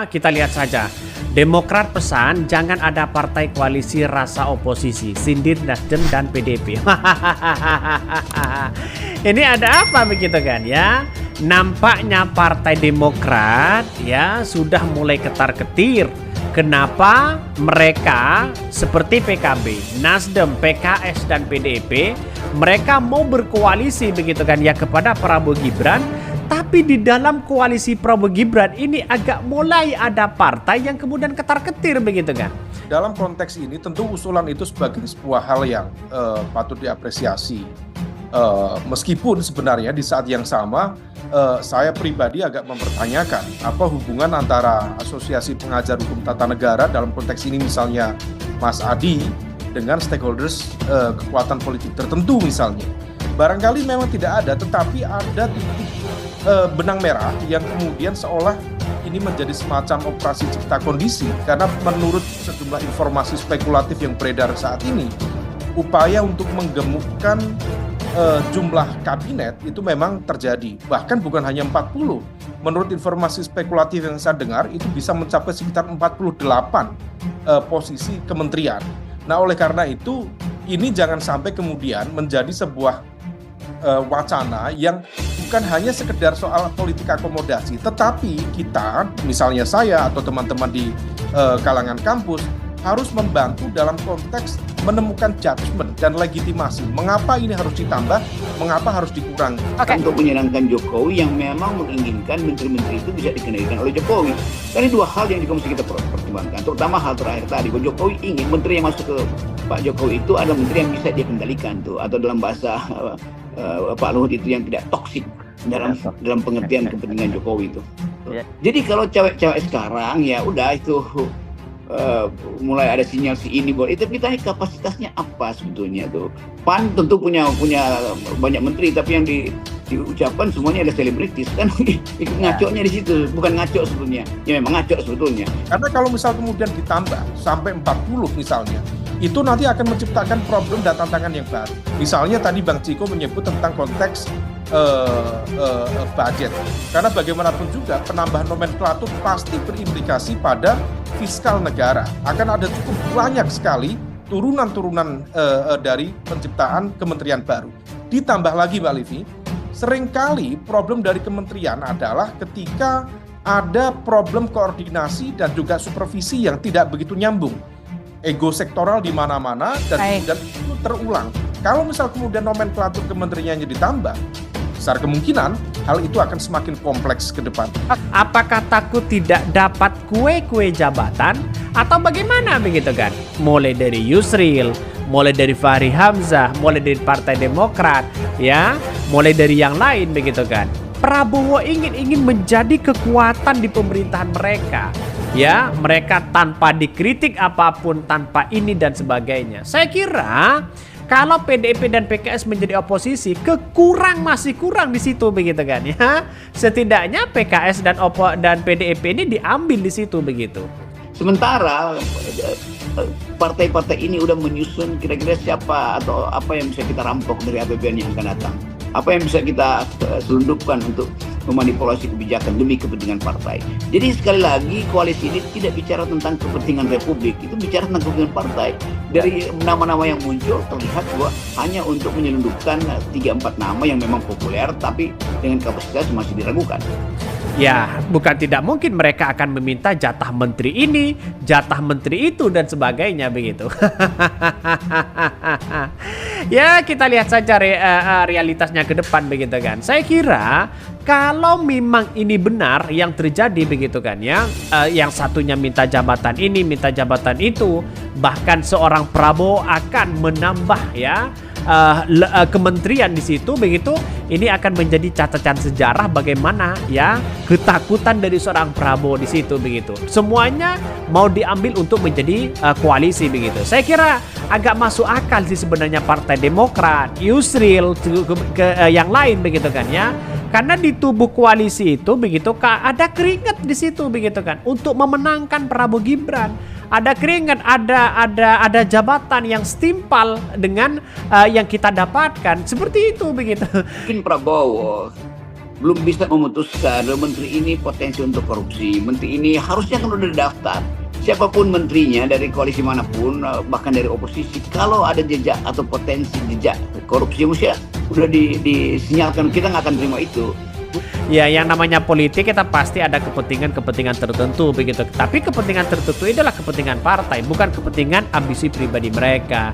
kita lihat saja. Demokrat pesan jangan ada partai koalisi rasa oposisi, sindir Nasdem dan PDIP. Ini ada apa begitu kan ya? Nampaknya Partai Demokrat ya sudah mulai ketar-ketir. Kenapa mereka seperti PKB, Nasdem, PKS dan PDIP mereka mau berkoalisi begitu kan ya kepada Prabowo Gibran, tapi di dalam koalisi Prabowo Gibran ini agak mulai ada partai yang kemudian ketar-ketir begitu kan. Dalam konteks ini tentu usulan itu sebagai sebuah hal yang patut diapresiasi. Meskipun sebenarnya di saat yang sama saya pribadi agak mempertanyakan apa hubungan antara Asosiasi Pengajar Hukum Tata Negara dalam konteks ini misalnya Mas Adi dengan stakeholders kekuatan politik tertentu misalnya. Barangkali memang tidak ada, tetapi ada titik benang merah yang kemudian seolah ini menjadi semacam operasi cipta kondisi karena menurut sejumlah informasi spekulatif yang beredar saat ini upaya untuk menggemukkan jumlah kabinet itu memang terjadi, bahkan bukan hanya 40. Menurut informasi spekulatif yang saya dengar itu bisa mencapai sekitar 48 posisi kementerian. Nah oleh karena itu ini jangan sampai kemudian menjadi sebuah wacana yang bukan hanya sekedar soal politik akomodasi, tetapi kita, misalnya saya atau teman-teman di kalangan kampus harus membantu dalam konteks menemukan judgement dan legitimasi. Mengapa ini harus ditambah, mengapa harus dikurangi. Untuk menyenangkan Jokowi yang memang menginginkan menteri-menteri itu bisa dikendalikan oleh Jokowi. Karena dua hal yang juga mesti kita pertimbangkan, terutama hal terakhir tadi, bahwa Jokowi ingin menteri yang masuk ke Pak Jokowi itu adalah menteri yang bisa dia kendalikan tuh, atau dalam bahasa Pak Luhut itu yang tidak toksik dalam pengertian kepentingan Jokowi itu. Jadi kalau cewek-cewek sekarang ya udah itu mulai ada sinyal si ini bahwa itu kita kapasitasnya apa sebetulnya tuh. PAN tentu punya banyak menteri tapi yang diucapkan semuanya ada selebritis kan. Ngaconya di situ, bukan ngaco sebetulnya. Ya memang ngaco sebetulnya. Karena kalau misal kemudian ditambah sampai 40 misalnya, itu nanti akan menciptakan problem dan tantangan yang baru. Misalnya tadi Bang Ciko menyebut tentang konteks budget. Karena bagaimanapun juga penambahan nomenklatur pasti berimplikasi pada fiskal negara. Akan ada cukup banyak sekali turunan-turunan dari penciptaan kementerian baru. Ditambah lagi Mbak Livi, seringkali problem dari kementerian adalah ketika ada problem koordinasi dan juga supervisi yang tidak begitu nyambung. Ego sektoral di mana-mana dan itu terulang. Kalau misal kemudian nomenklatur kementeriannya ditambah, besar kemungkinan hal itu akan semakin kompleks ke depan. Apakah takut tidak dapat kue-kue jabatan atau bagaimana begitu kan? Mulai dari Yusril, mulai dari Fahri Hamzah, mulai dari Partai Demokrat, ya, mulai dari yang lain begitu kan? Prabowo ingin menjadi kekuatan di pemerintahan mereka. Ya, mereka tanpa dikritik apapun, tanpa ini dan sebagainya. Saya kira kalau PDIP dan PKS menjadi oposisi, masih kurang di situ begitu kan ya. Setidaknya PKS dan PDIP ini diambil di situ begitu. Sementara partai-partai ini udah menyusun kira-kira siapa atau apa yang bisa kita rampok dari APBN yang akan datang. Apa yang bisa kita selundupkan untuk memanipulasi kebijakan demi kepentingan partai. Jadi sekali lagi koalisi ini tidak bicara tentang kepentingan republik, itu bicara tentang kepentingan partai. Dari nama-nama yang muncul terlihat bahwa hanya untuk menyelundupkan 3-4 nama yang memang populer tapi dengan kapasitas masih diragukan. Ya, bukan tidak mungkin mereka akan meminta jatah menteri ini, jatah menteri itu dan sebagainya begitu. Ya, kita lihat saja realitasnya ke depan begitu kan. Saya kira kalau memang ini benar yang terjadi begitu kan ya, yang satunya minta jabatan ini, minta jabatan itu, bahkan seorang Prabowo akan menambah ya kementerian di situ begitu, ini akan menjadi catatan sejarah bagaimana ya ketakutan dari seorang Prabowo di situ begitu. Semuanya mau diambil untuk menjadi koalisi begitu. Saya kira agak masuk akal sih sebenarnya Partai Demokrat, Yusril yang lain begitu kan ya. Karena di tubuh koalisi itu begitu ada keringat di situ begitu kan untuk memenangkan Prabowo Gibran. Ada keringat, ada jabatan yang setimpal dengan yang kita dapatkan. Seperti itu begitu. Mungkin Prabowo belum bisa memutuskan bahwa menteri ini potensi untuk korupsi, menteri ini harusnya kan udah daftar. Siapapun menterinya dari koalisi manapun, bahkan dari oposisi, kalau ada jejak atau potensi jejak korupsi, mesti udah disinyalkan, kita nggak akan terima itu. Ya, yang namanya politik kita pasti ada kepentingan-kepentingan tertentu begitu. Tapi kepentingan tertentu adalah kepentingan partai, bukan kepentingan ambisi pribadi mereka.